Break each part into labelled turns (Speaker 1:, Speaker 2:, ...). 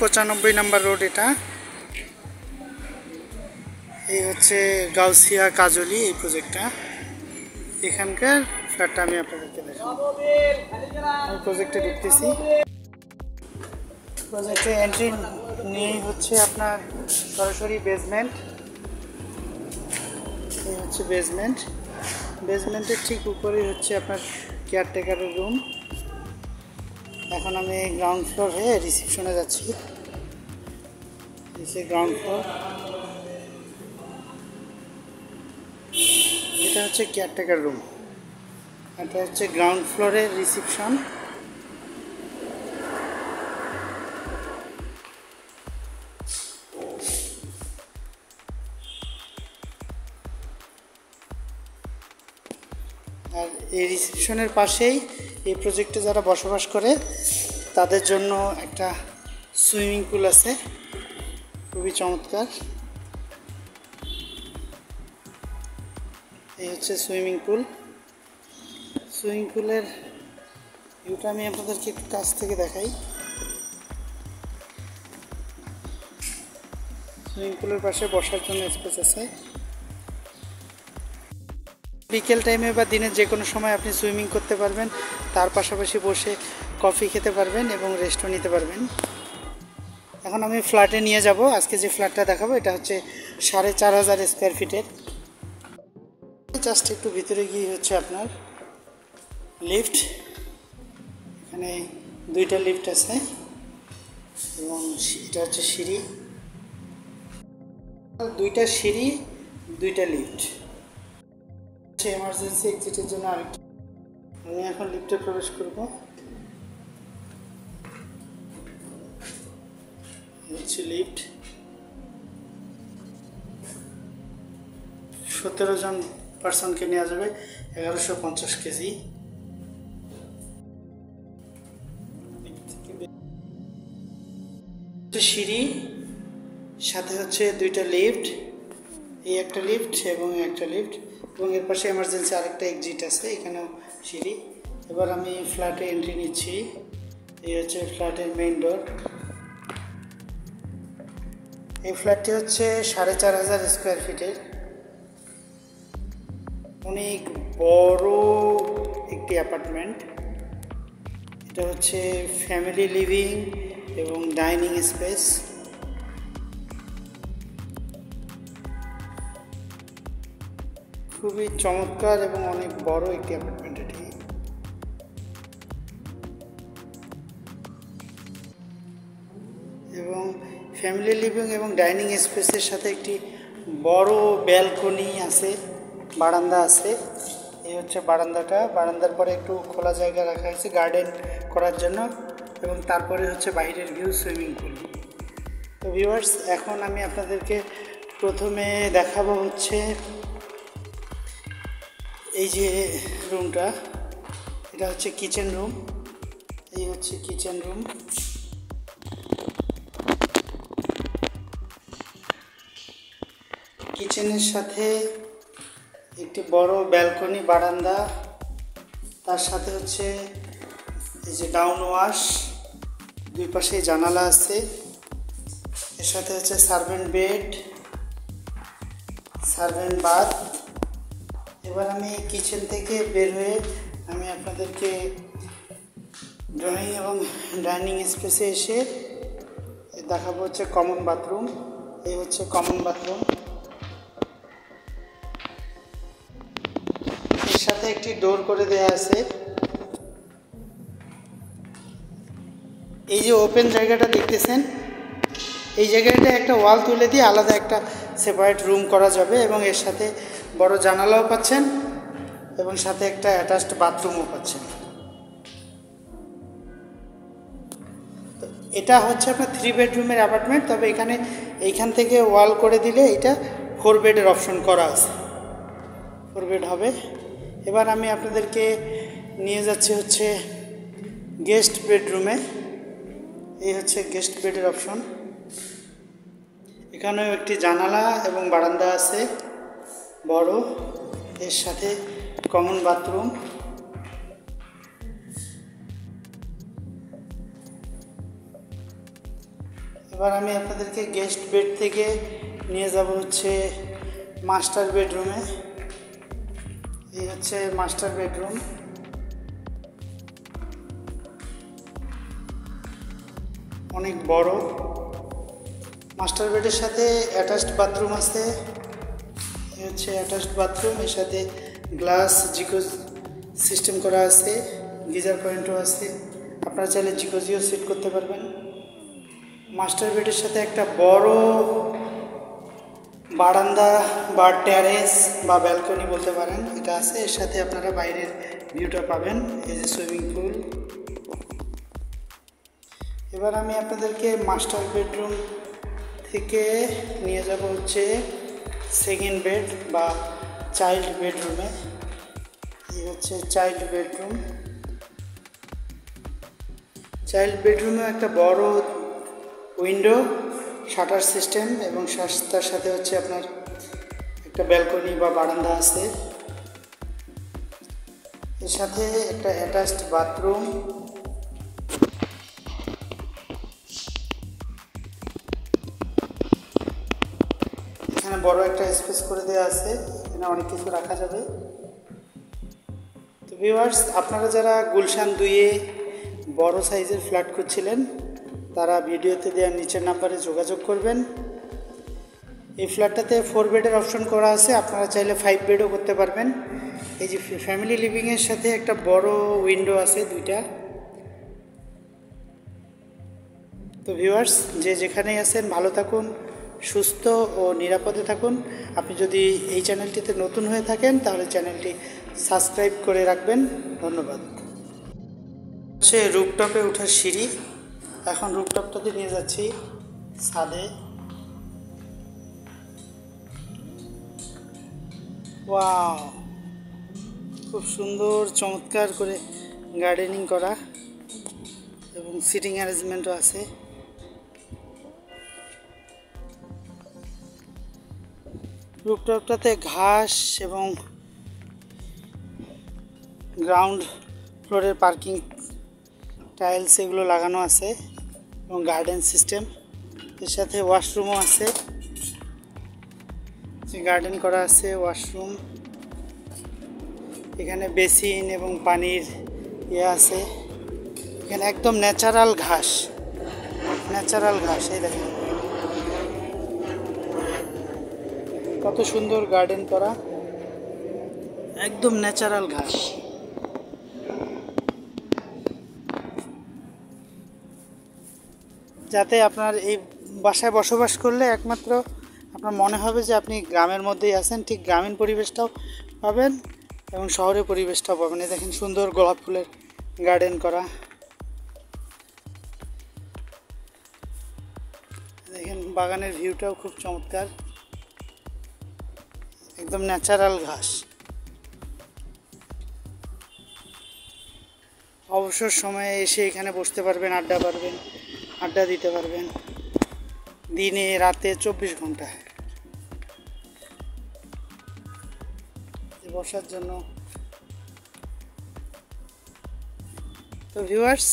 Speaker 1: 95 নম্বর road. এটা এই হচ্ছে গাউসিয়া কাজলি এই প্রজেক্টটা। এখানকার ফ্ল্যাটটা আমি আপনাদেরকে দেখাবো। আমি প্রজেক্টে ঢুকতেছি। প্রজেক্টে এন্ট্রি নিয়েই হচ্ছে আপনার সরাসরি বেসমেন্ট। এই হচ্ছে বেসমেন্ট। বেসমেন্টের ঠিক উপরেই হচ্ছে আপনার কেয়ারটেকারের রুম। এখন আমি গ্রাউন্ড ফ্লোর হয়ে রিসেপশনে যাচ্ছি। গ্রাউন্ড ফ্লোর, এটা হচ্ছে কেয়ারটেকার রুম। এটা হচ্ছে গ্রাউন্ড ফ্লোরের রিসেপশন। আর এই রিসেপশনের পাশেই এই প্রজেক্টে যারা বসবাস করে তাদের জন্য একটা সুইমিং পুল আছে, খুবই চমৎকার। এই হচ্ছে সুইমিং পুল। সুইমিং পুলের ভিউটা আমি আপনাদেরকে একটু কাছ থেকে দেখাই। সুইমিং পুলের পাশে বসার জন্য স্পেস আছে। বিকেল টাইমে বা দিনের যে কোনো সময় আপনি সুইমিং করতে পারবেন, তার পাশাপাশি বসে কফি খেতে পারবেন এবং রেস্টও নিতে পারবেন। এখন আমি ফ্ল্যাটে নিয়ে যাব। আজকে যে ফ্ল্যাটটা দেখাবো এটা হচ্ছে 4500 স্কোয়ার ফিটের। জাস্ট একটু ভিতরে গিয়ে হচ্ছে আপনার লিফট। এখানে 2টা লিফট আছে এবং এটা হচ্ছে সিঁড়ি। 2টা সিঁড়ি, 2টা লিফট। এমার্জেন্সি এক্সিটের জন্য আরেকটা। আমি এখন লিফটে প্রবেশ করব। হচ্ছে লিফট। 17 জন পার্সনকে নেওয়া যাবে, 1150 কেজি। সিঁড়ি, সাথে হচ্ছে 2টা লিফট, এই একটা লিফট এবং একটা লিফট, এবং এর পাশে এমার্জেন্সি আরেকটা এক্সিট আছে, এখানেও সিঁড়ি। এবার আমি ফ্ল্যাটে এন্ট্রি নিচ্ছি। এই হচ্ছে ফ্ল্যাটের মেইন ডোর। এই ফ্ল্যাটটি হচ্ছে 4500 স্কোয়ার ফিটের। অনেক বড় একটি অ্যাপার্টমেন্ট। এটা হচ্ছে ফ্যামিলি লিভিং এবং ডাইনিং স্পেস। খুবই চমৎকার এবং অনেক বড় একটি অ্যাপার্টমেন্ট এটি। এবং ফ্যামিলি লিভিং এবং ডাইনিং স্পেসের সাথে একটি বড় ব্যালকনি আছে, বারান্দা আছে। এই হচ্ছে বারান্দাটা। বারান্দার পরে একটু খোলা জায়গা রাখা হয়েছে গার্ডেন করার জন্য, এবং তারপরে হচ্ছে বাইরের ভিউ, সুইমিং পুল। তো ভিউয়ার্স, এখন আমি আপনাদেরকে প্রথমে দেখাবো হচ্ছে এই যে রুমটা, এটা হচ্ছে কিচেন রুম। এই হচ্ছে কিচেন রুম। কিচেনের সাথে একটি বড় ব্যালকনি, বারান্দা, তার সাথে হচ্ছে এই যে ডাউন ওয়াশ, 2 পাশে জানালা আছে। এর সাথে হচ্ছে সার্ভেন্ট বেড, সার্ভেন্ট বাথ। এবার আমি কিচেন থেকে বের হয়ে আমি আপনাদেরকে ড্রয়িং এবং ডাইনিং স্পেসে এসে দেখাবো হচ্ছে কমন বাথরুম। এই হচ্ছে কমন বাথরুম। এর সাথে একটি ডোর করে দেওয়া আছে। এই যে ওপেন জায়গাটা দেখতেছেন, এই জায়গাটা একটা ওয়াল তুলে দিয়ে আলাদা একটা সেপারেট রুম করা যাবে, এবং এর সাথে বড় জানালাও পাচ্ছেন এবং সাথে একটা অ্যাটাচড বাথরুমও পাচ্ছেন। এটা হচ্ছে আপনার 3 বেডরুমের অ্যাপার্টমেন্ট, তবে এইখান থেকে ওয়াল করে দিলে এটা 4 বেডের অপশন করা আছে, 4 বেড হবে। এবার আমি আপনাদেরকে নিয়ে যাচ্ছি হচ্ছে গেস্ট বেডরুমে। এই হচ্ছে গেস্ট বেডের অপশন। এখানেও একটি জানালা এবং বারান্দা আছে বড়, এর সাথে কমন বাথরুম। এবার আমি আপনাদেরকে গেস্ট বেড থেকে নিয়ে যাব হচ্ছে মাস্টার বেডরুমে। এই হচ্ছে মাস্টার বেডরুম। অনেক বড়। মাস্টার বেডের সাথে অ্যাটাচড বাথরুম আছে। এই হচ্ছে অ্যাটাচড বাথরুম, এর সাথে গ্লাস জিকোজ সিস্টেম করা আছে, গিজার পয়েন্টও আছে। আপনারা চাইলে জিকোজিও সেট করতে পারবেন। মাস্টার বেডের সাথে একটা বড় বারান্দা বা ট্যারেস বা ব্যালকনি বলতে পারেন, এটা আছে। এর সাথে আপনারা বাইরের ভিউটা পাবেন, এই যে সুইমিং পুল। এবার আমি আপনাদেরকে মাস্টার বেডরুম থেকে নিয়ে যাব হচ্ছে সেকেন্ড বেড বা চাইল্ড বেডরুমে। এই হচ্ছে চাইল্ড বেডরুম। চাইল্ড বেডরুমে একটা বড় উইন্ডো, শাটার সিস্টেম এবং তার সাথে হচ্ছে আপনার একটা ব্যালকনি বা বারান্দা আছে। এর সাথে একটা অ্যাটাচড বাথরুম। এখানে বড় একটা স্পেস করে দেওয়া আছে, এখানে অনেক কিছু রাখা যাবে। তো ভিউয়ার্স, আপনারা যারা গুলশান 2-এ বড় সাইজের ফ্ল্যাট খুঁজছিলেন তারা ভিডিওতে দেওয়া নিচের নাম্বারে যোগাযোগ করবেন। এই ফ্ল্যাটটাতে 4 বেডের অপশন করা আছে, আপনারা চাইলে 5 বেডও করতে পারবেন। এই যে ফ্যামিলি লিভিংয়ের সাথে একটা বড় উইন্ডো আছে, 2টা। তো ভিউয়ার্স, যে যেখানেই আছেন ভালো থাকুন, সুস্থ ও নিরাপদে থাকুন। আপনি যদি এই চ্যানেলটিতে নতুন হয়ে থাকেন তাহলে চ্যানেলটি সাবস্ক্রাইব করে রাখবেন। ধন্যবাদ। হচ্ছে রুফটপে ওঠার সিঁড়ি। এখন রুফটপটাতে নিয়ে যাচ্ছি ছাদে। ওয়াও, খুব সুন্দর চমৎকার করে গার্ডেনিং করা এবং সিটিং অ্যারেঞ্জমেন্টও আছে। রুফটপটাতে ঘাস এবং গ্রাউন্ড ফ্লোরের পার্কিং টাইলস এগুলো লাগানো আছে এবং গার্ডেন সিস্টেম। এর সাথে ওয়াশরুমও আছে, গার্ডেন করা আছে ওয়াশরুম। এখানে বেসিন এবং পানির আছে। এখানে একদম ন্যাচারাল ঘাস, এই দেখেন কত সুন্দর গার্ডেন করা, একদম ন্যাচারাল ঘাস। যাতে আপনার এই বাসায় বসবাস করলে একমাত্র আপনার মনে হবে যে আপনি গ্রামের মধ্যেই আছেন, ঠিক গ্রামীণ পরিবেশটাও পাবেন এবং শহরের পরিবেশটাও পাবেন। এই দেখেন সুন্দর গোলাপ ফুলের গার্ডেন করা, দেখেন বাগানের ভিউটাও খুব চমৎকার, একদম ন্যাচারাল ঘাস। অবসর সময়ে এসে এখানে বসতে পারবেন, আড্ডা দিতে পারবেন দিনে রাতে 24 ঘন্টা বসার জন্য। তো ভিউয়ার্স,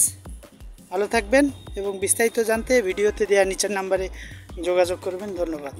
Speaker 1: ভালো থাকবেন এবং বিস্তারিত জানতে ভিডিওতে দেওয়া নিচের নাম্বারে যোগাযোগ করবেন। ধন্যবাদ।